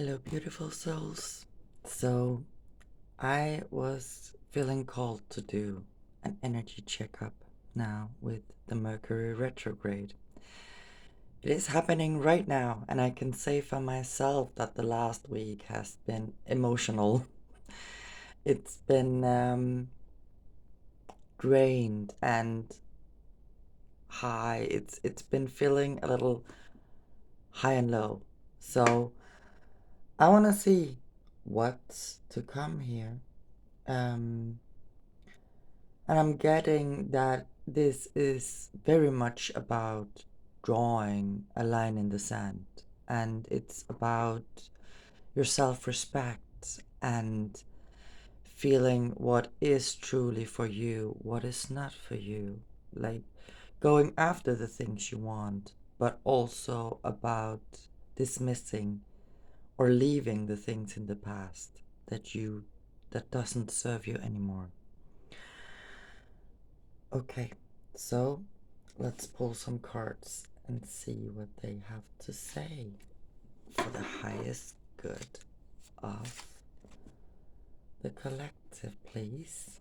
Hello, beautiful souls. So, I was feeling called to do an energy checkup now with the Mercury retrograde. It is happening right now, and I can say for myself that the last week has been emotional. It's been drained and high. It's been feeling a little high and low. So, I want to see what's to come here. Um, And I'm getting that this is very much about drawing a line in the sand. And it's about your self respect and feeling what is truly for you, what is not for you. Like going after the things you want, but also about dismissing or leaving the things in the past that doesn't serve you anymore. Okay, so let's pull some cards and see what they have to say for the highest good of the collective, please.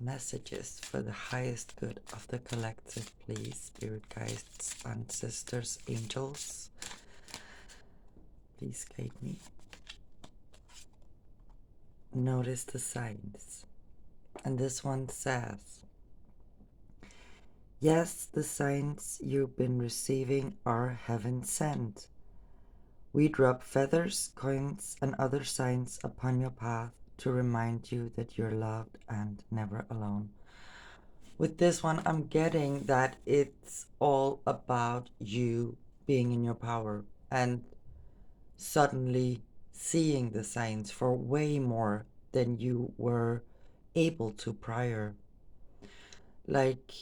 Messages for the highest good of the collective, please. Spirit guides, ancestors, angels, please guide me. Notice the signs. And this one says, yes, the signs you've been receiving are heaven sent. We drop feathers, coins, and other signs upon your path to remind you that you're loved and never alone. With this one, I'm getting that it's all about you being in your power and suddenly seeing the signs for way more than you were able to prior. Like,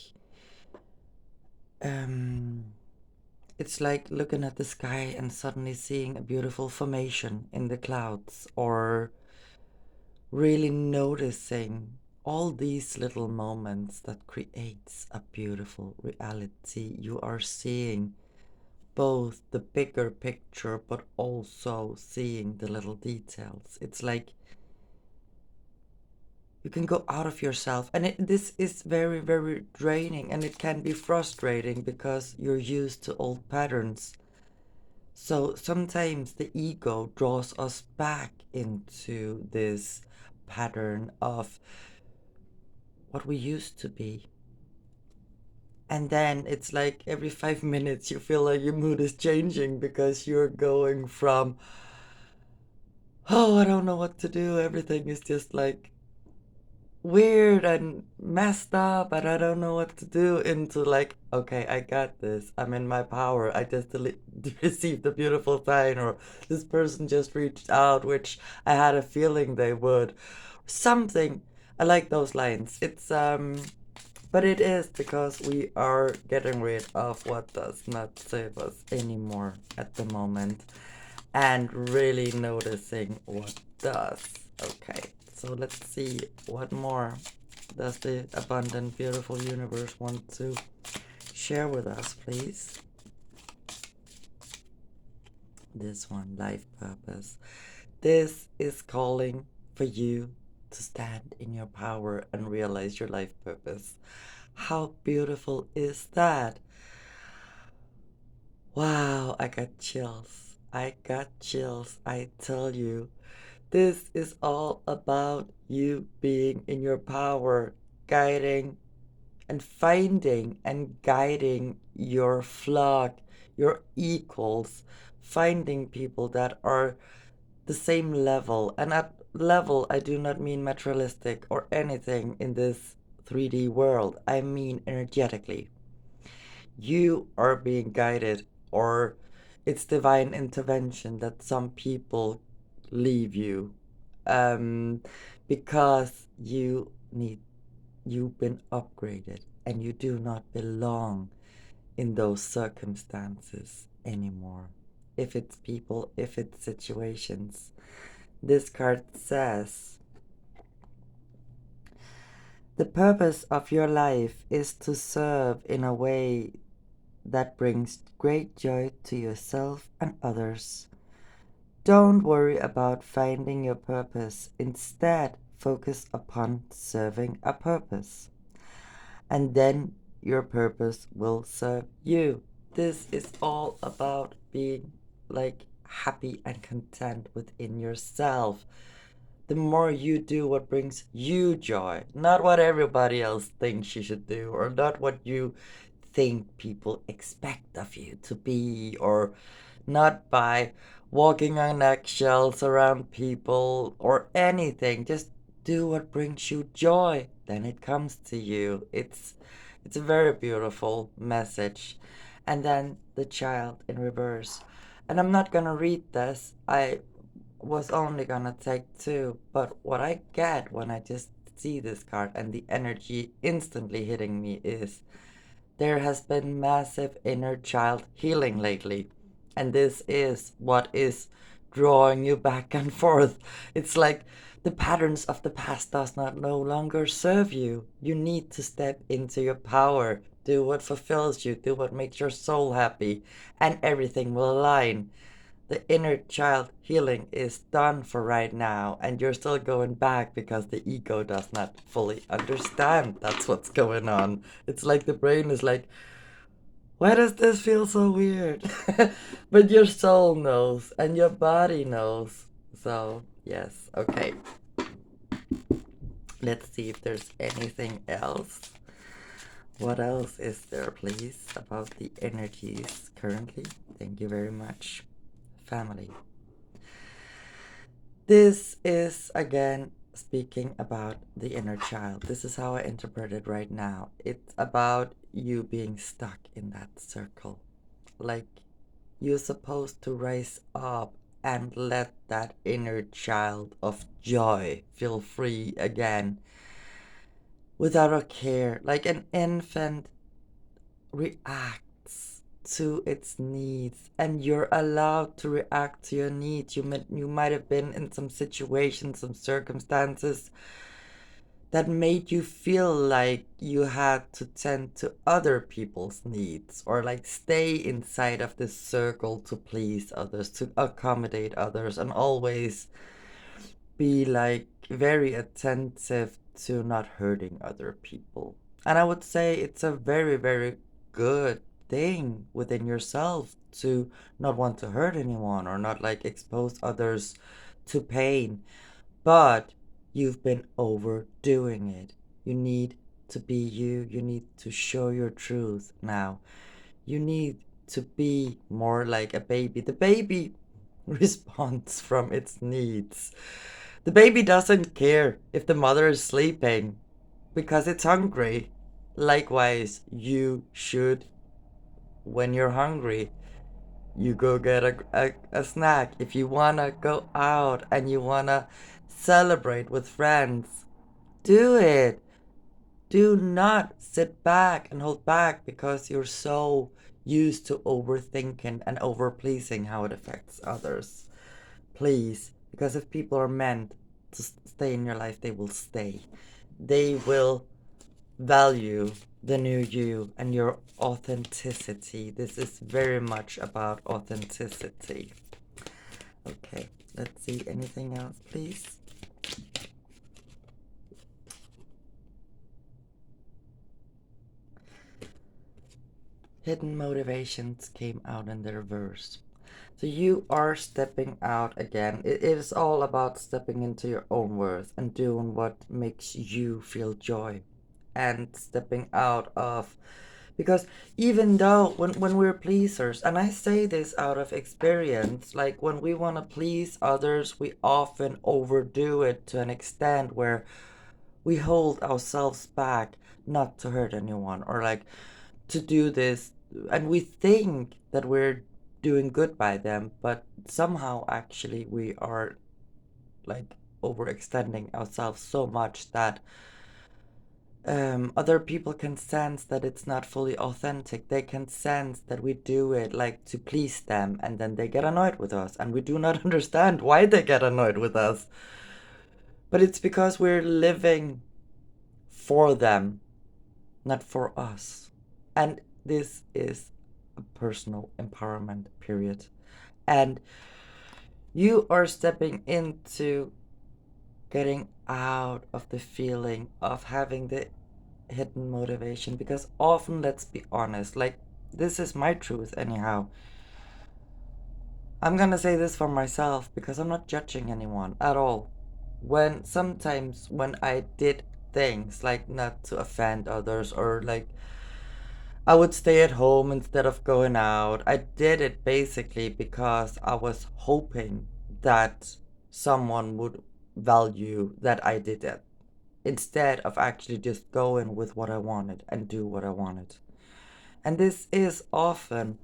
it's like looking at the sky and suddenly seeing a beautiful formation in the clouds, or really noticing all these little moments that creates a beautiful reality. You are seeing both the bigger picture but also seeing the little details. It's like you can go out of yourself, and this is very, very draining, and it can be frustrating because you're used to old patterns. So sometimes the ego draws us back into this pattern of what we used to be. And then it's like every 5 minutes you feel like your mood is changing because you're going from, oh, I don't know what to do. Everything is just like weird and messed up and I don't know what to do, into like, okay, I got this. I'm in my power. I just received a beautiful sign, or this person just reached out, which I had a feeling they would. Something. I like those lines. But it is because we are getting rid of what does not serve us anymore at the moment and really noticing what does. Okay, so let's see what more does the abundant, beautiful universe want to share with us, please. This one, life purpose. This is calling for you to stand in your power and realize your life purpose. How beautiful is that? Wow, I got chills. I got chills, I tell you. This is all about you being in your power, guiding and finding and guiding your flock, your equals, finding people that are the same level. And at level, I do not mean materialistic or anything in this 3D world. I mean energetically. You are being guided, or it's divine intervention that some people leave you, um, because you've been upgraded and you do not belong in those circumstances anymore. If it's people, if it's situations. This card says, the purpose of your life is to serve in a way that brings great joy to yourself and others. Don't worry about finding your purpose. Instead, focus upon serving a purpose. And then your purpose will serve you. This is all about being like happy and content within yourself. The more you do what brings you joy, not what everybody else thinks you should do, or not what you think people expect of you to be, or not by walking on eggshells around people or anything. Just do what brings you joy, then it comes to you. It's a very beautiful message. And then the child in reverse. And I'm not gonna read this. I was only gonna take two, but what I get when I just see this card and the energy instantly hitting me is there has been massive inner child healing lately. And this is what is drawing you back and forth. It's like the patterns of the past does not no longer serve you. You need to step into your power. Do what fulfills you. Do what makes your soul happy. And everything will align. The inner child healing is done for right now, and you're still going back because the ego does not fully understand that's what's going on. It's like the brain is like, why does this feel so weird? But your soul knows and your body knows. So, yes, okay. Let's see if there's anything else. What else is there, please, about the energies currently? Thank you very much. Family. This is again speaking about the inner child. This is how I interpret it right now. It's about you being stuck in that circle. Like you're supposed to rise up and let that inner child of joy feel free again without a care. Like an infant reacts to its needs, and you're allowed to react to your needs. You might have been in some situations, some circumstances that made you feel like you had to tend to other people's needs, or like stay inside of this circle to please others, to accommodate others, and always be like very attentive to not hurting other people. And I would say it's a very, very good thing within yourself to not want to hurt anyone or not like expose others to pain. But you've been overdoing it. You need to be you. You need to show your truth now. You need to be more like a baby. The baby responds from its needs. The baby doesn't care if the mother is sleeping because it's hungry. Likewise, you should, when you're hungry, you go get a snack. If you wanna go out and you wanna celebrate with friends, do it. Do not sit back and hold back because you're so used to overthinking and over pleasing how it affects others. Please, because if people are meant to stay in your life, they will stay. They will value the new you and your authenticity. This is very much about authenticity. Okay, let's see. Anything else, please? Hidden motivations came out in the reverse. So you are stepping out again. It is all about stepping into your own worth and doing what makes you feel joy. And stepping out of, because even though when we're pleasers, and I say this out of experience, like when we want to please others, we often overdo it to an extent where we hold ourselves back not to hurt anyone, or like to do this, and we think that we're doing good by them, but somehow actually we are like overextending ourselves so much that other people can sense that it's not fully authentic. They can sense that we do it like to please them, and then they get annoyed with us, and we do not understand why they get annoyed with us. But it's because we're living for them, not for us. And this is a personal empowerment period. And you are stepping into getting out of the feeling of having the hidden motivation, because often, let's be honest, like, this is my truth anyhow. I'm gonna say this for myself because I'm not judging anyone at all. Sometimes when I did things like not to offend others, or like I would stay at home instead of going out, I did it basically because I was hoping that someone would value that I did it, instead of actually just going with what I wanted and do what I wanted. And this is often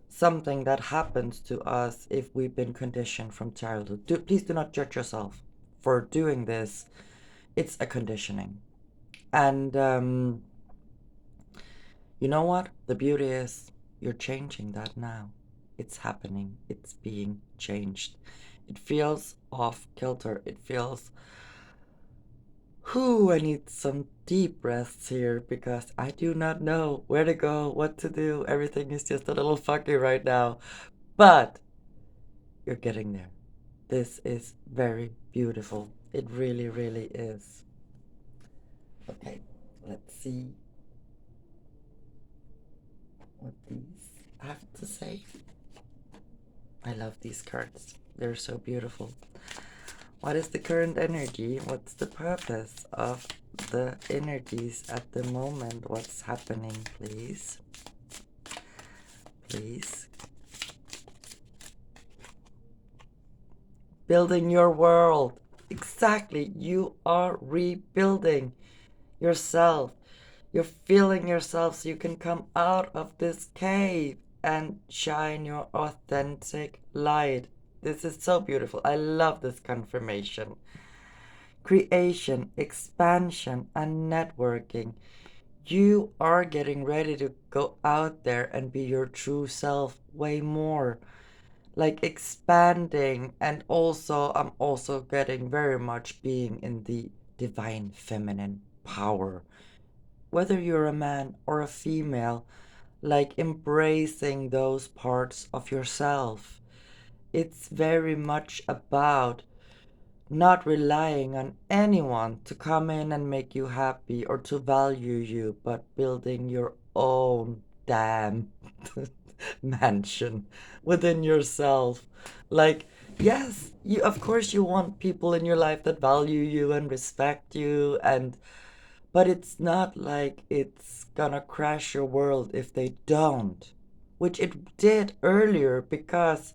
something that happens to us if we've been conditioned from childhood. Please do not judge yourself for doing this. It's a conditioning. And you know what? The beauty is you're changing that now. It's happening. It's being changed. It feels off kilter. It feels, whew, I need some deep breaths here because I do not know where to go, what to do. Everything is just a little fucky right now. But you're getting there. This is very beautiful. It really, really is. Okay, let's see what these have to say. I love these cards. They're so beautiful. What is the current energy? What's the purpose of the energies at the moment? What's happening, please? Please. Building your world. Exactly. You are rebuilding yourself. You're feeling yourself so you can come out of this cave and shine your authentic light. This is so beautiful. I love this confirmation. Creation, expansion, and networking. You are getting ready to go out there and be your true self way more. Like expanding, and also I'm also getting very much being in the divine feminine power. Whether you're a man or a female, like embracing those parts of yourself. It's very much about not relying on anyone to come in and make you happy or to value you, but building your own damn mansion within yourself. Like, yes, you of course you want people in your life that value you and respect you, and but it's not like it's gonna crash your world if they don't, which it did earlier because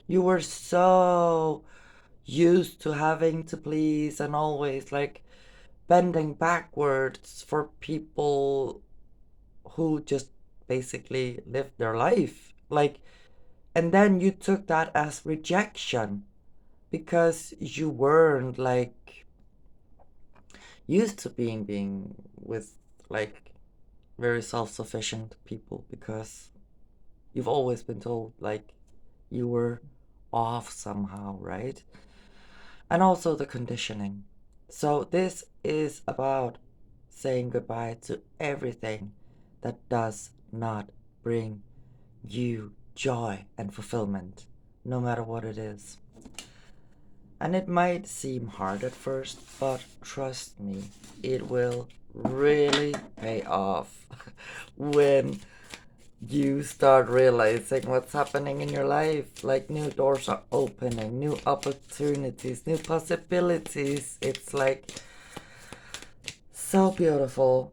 you were so used to having to please and always like bending backwards for people who just basically lived their life. Like, and then you took that as rejection because you weren't like used to being with like very self-sufficient people, because you've always been told like you were off somehow, right? And also the conditioning. So this is about saying goodbye to everything that does not bring you joy and fulfillment, no matter what it is. And it might seem hard at first, but trust me, it will really pay off when you start realizing what's happening in your life. Like, new doors are opening, new opportunities, new possibilities. It's like so beautiful.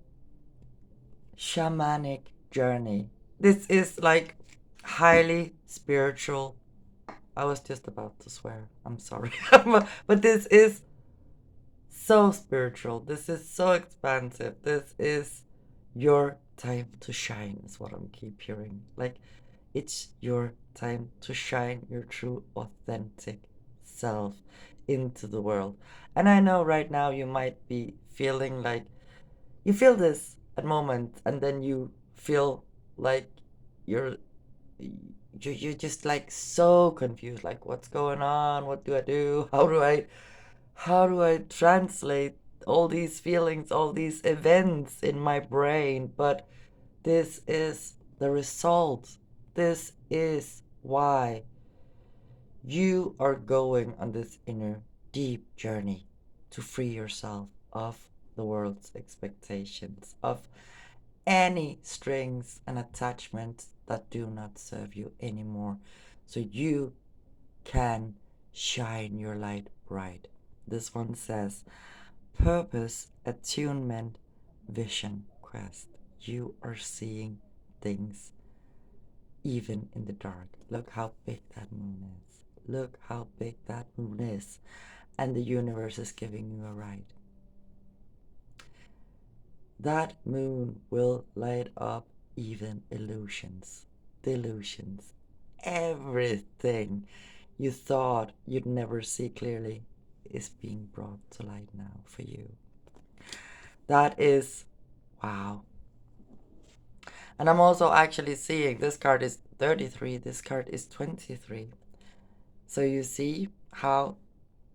Shamanic journey. This is like highly spiritual. I was just about to swear. I'm sorry. But this is so spiritual. This is so expansive. This is your time to shine, is what I'm keep hearing. Like, it's your time to shine your true, authentic self into the world. And I know right now you might be feeling like you feel this at moments, and then you feel like you're you're just like so confused, like what's going on, what do I do, how do I translate all these feelings, all these events in my brain. But this is the result. this is why you are going on this inner deep journey to free yourself of the world's expectations, of any strings and attachments that do not serve you anymore, so you can shine your light bright. This one says, purpose, attunement, vision, quest. You are seeing things even in the dark. Look how big that moon is. Look how big that moon is. And the universe is giving you a ride. That moon will light up even illusions, delusions, everything you thought you'd never see clearly is being brought to light now for you. That is wow. And I'm also actually seeing this card is 33, this card is 23. So you see how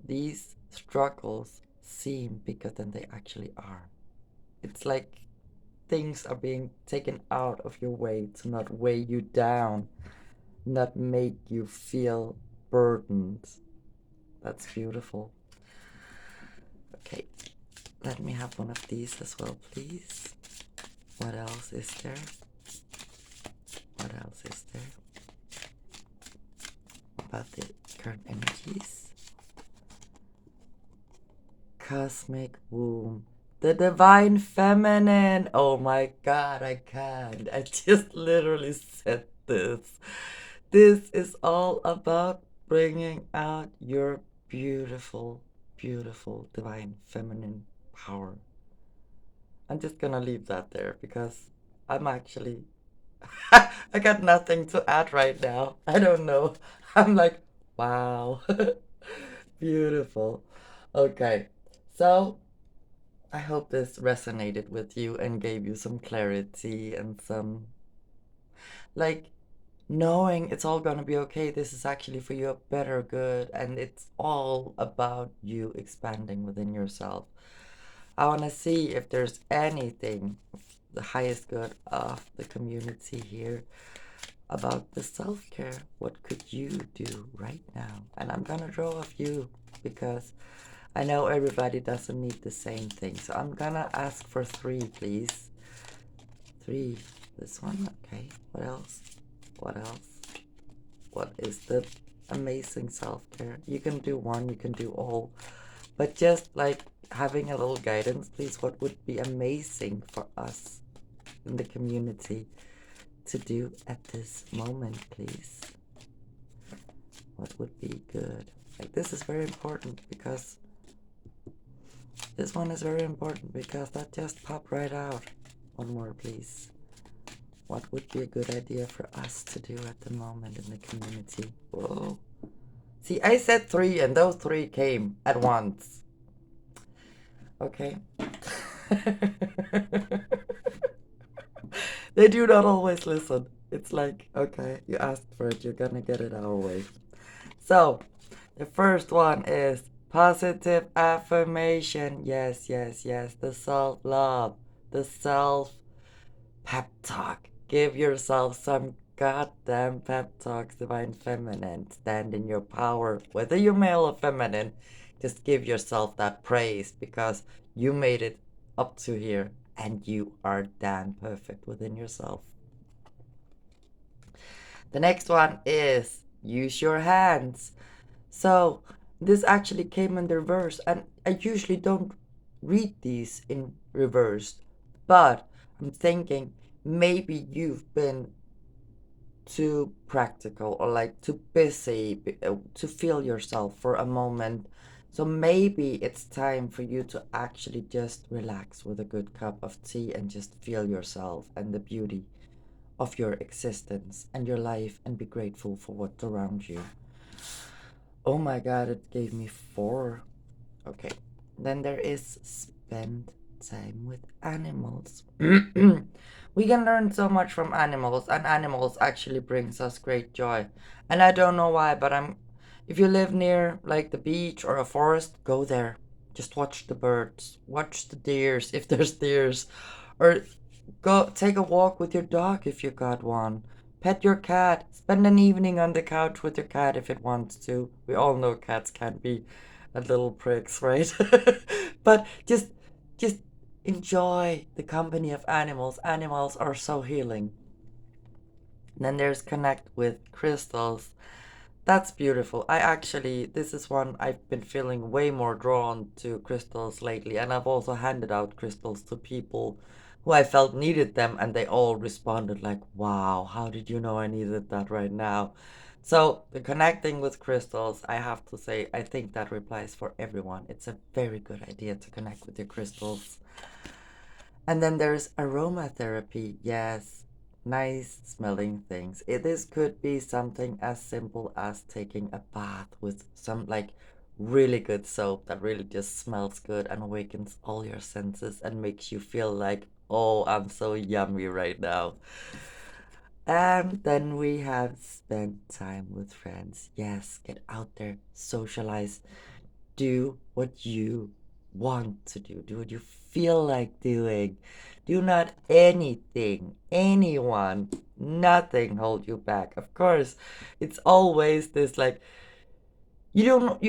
these struggles seem bigger than they actually are. It's like things are being taken out of your way to not weigh you down, not make you feel burdened. That's beautiful. Okay, let me have one of these as well, please. What else is there? What else is there? About the current energies? Cosmic womb. The divine feminine. Oh my god, I can't. I just literally said this. This is all about bringing out your beautiful, beautiful divine feminine power. I'm just gonna leave that there because I'm actually I got nothing to add right now. I don't know. I'm like, wow. Beautiful. Okay. So I hope this resonated with you and gave you some clarity and some like knowing it's all gonna be okay. This is actually for your better good, and it's all about you expanding within yourself. I want to see if there's anything, the highest good of the community here, about the self-care. What could you do right now? And I'm gonna draw a few because I know everybody doesn't need the same thing. So I'm gonna ask for 3, please. 3. This one. Okay. What else? What else? What is the amazing self-care? You can do one, you can do all. But just like having a little guidance, please. What would be amazing for us in the community to do at this moment, please? What would be good? Like, this is very important because this one is very important because that just popped right out. One more, please. What would be a good idea for us to do at the moment in the community? Whoa. See, I said 3 and those 3 came at once. Okay. They do not always listen. It's like, okay, you asked for it, you're gonna get it our way. So, the first one is positive affirmation. Yes, yes, yes. The self-love, the self-pep talk. Give yourself some goddamn pep talks, divine feminine. Stand in your power. Whether you're male or feminine, just give yourself that praise because you made it up to here and you are damn perfect within yourself. The next one is use your hands. So this actually came in the reverse, and I usually don't read these in reverse, but I'm thinking maybe you've been too practical or like too busy to feel yourself for a moment. So maybe it's time for you to actually just relax with a good cup of tea and just feel yourself and the beauty of your existence and your life and be grateful for what's around you. Oh my god, it gave me 4. Okay. Then there is spend time with animals. We can learn so much from animals, and animals actually brings us great joy. And I don't know why, but if you live near like the beach or a forest, go there. Just watch the birds, watch the deers if there's deers, or go take a walk with your dog if you got one. Pet your cat. Spend an evening on the couch with your cat if it wants to. We all know cats can be a little pricks, right? But just enjoy the company of animals. Animals are so healing. Then there's connect with crystals. That's beautiful. This is one I've been feeling way more drawn to crystals lately, and I've also handed out crystals to people who I felt needed them, and they all responded like, wow, how did you know I needed that right now? So, the connecting with crystals, I have to say, I think that applies for everyone. It's a very good idea to connect with your crystals. And then there's aromatherapy. Yes, nice smelling things. This could be something as simple as taking a bath with some like really good soap that really just smells good and awakens all your senses and makes you feel like, oh, I'm so yummy right now. And then we have spent time with friends. Yes, get out there, socialize, do what you want to do what you feel like doing. Do not anything, anyone, nothing hold you back. Of course, it's always this like you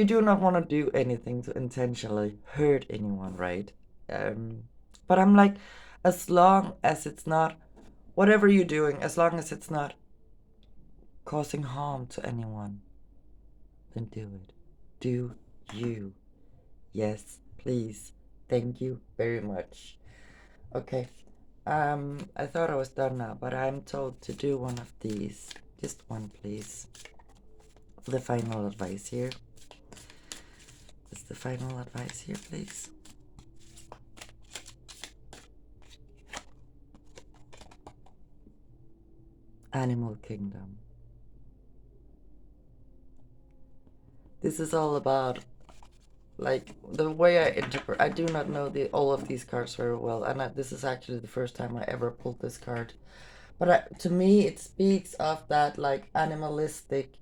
do not want to do anything to intentionally hurt anyone, right? Um, but I'm like, as long as it's not whatever you're doing, as long as it's not causing harm to anyone, then do it. Do you. Yes, please. Thank you very much. Okay. I thought I was done now, but I'm told to do one of these. Just one, please. The final advice here. Is the final advice here, please? Animal Kingdom. This is all about like the way I interpret. I do not know all of these cards very well, and this is actually the first time I ever pulled this card. But to me, it speaks of that like animalistic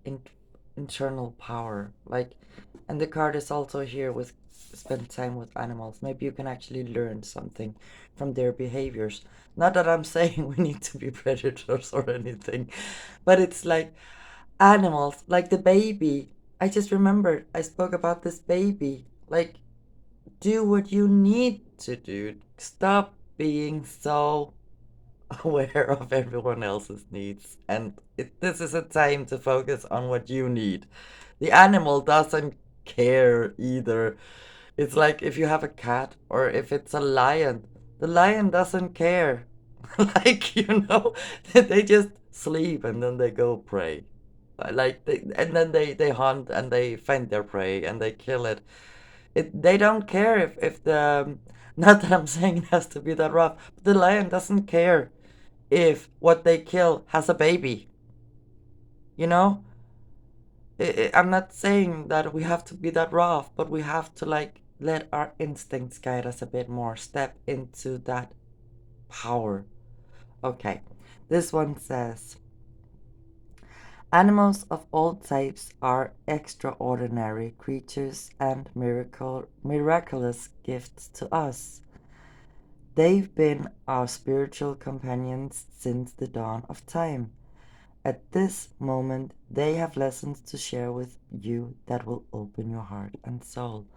internal power. Like, and the card is also here with spend time with animals. Maybe you can actually learn something from their behaviors. Not that I'm saying we need to be predators or anything, but it's like animals, like the baby. I just remembered I spoke about this baby. Like, do what you need to do. Stop being so aware of everyone else's needs. And this is a time to focus on what you need. The animal doesn't care either. It's like if you have a cat or if it's a lion, the lion doesn't care. Like, they just sleep and then they go prey. And then they hunt and they find their prey and they kill it. They don't care if the not that I'm saying it has to be that rough, but the lion doesn't care if what they kill has a baby. You know? I'm not saying that we have to be that rough, but we have to like let our instincts guide us a bit more. Step into that power. Okay. This one says animals of all types are extraordinary creatures and miraculous gifts to us. They've been our spiritual companions since the dawn of time. At this moment, they have lessons to share with you that will open your heart and soul.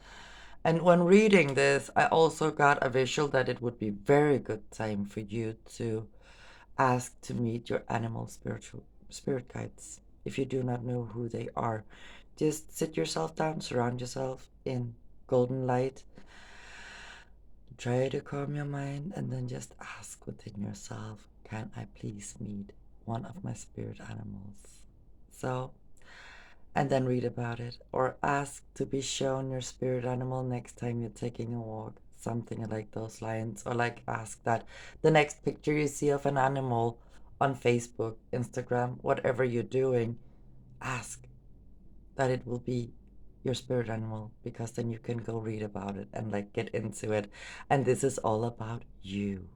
And when reading this, I also got a visual that it would be very good time for you to ask to meet your animal spirit guides. If you do not know who they are, just sit yourself down, surround yourself in golden light, try to calm your mind, and then just ask within yourself, can I please meet one of my spirit animals? So, and then read about it, or ask to be shown your spirit animal next time you're taking a walk, something like those lines, or like ask that the next picture you see of an animal on Facebook, Instagram, whatever you're doing, ask that it will be your spirit animal, because then you can go read about it and like get into it. And this is all about you.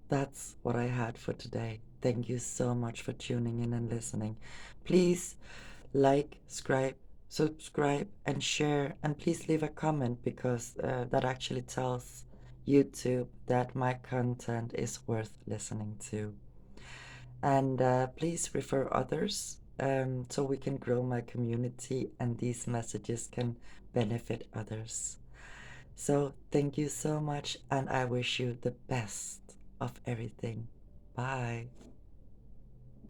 That's what I had for today. Thank you so much for tuning in and listening. Please like, subscribe, and share. And please leave a comment, because that actually tells YouTube that my content is worth listening to. And please refer others so we can grow my community and these messages can benefit others. So thank you so much, and I wish you the best of everything. Bye.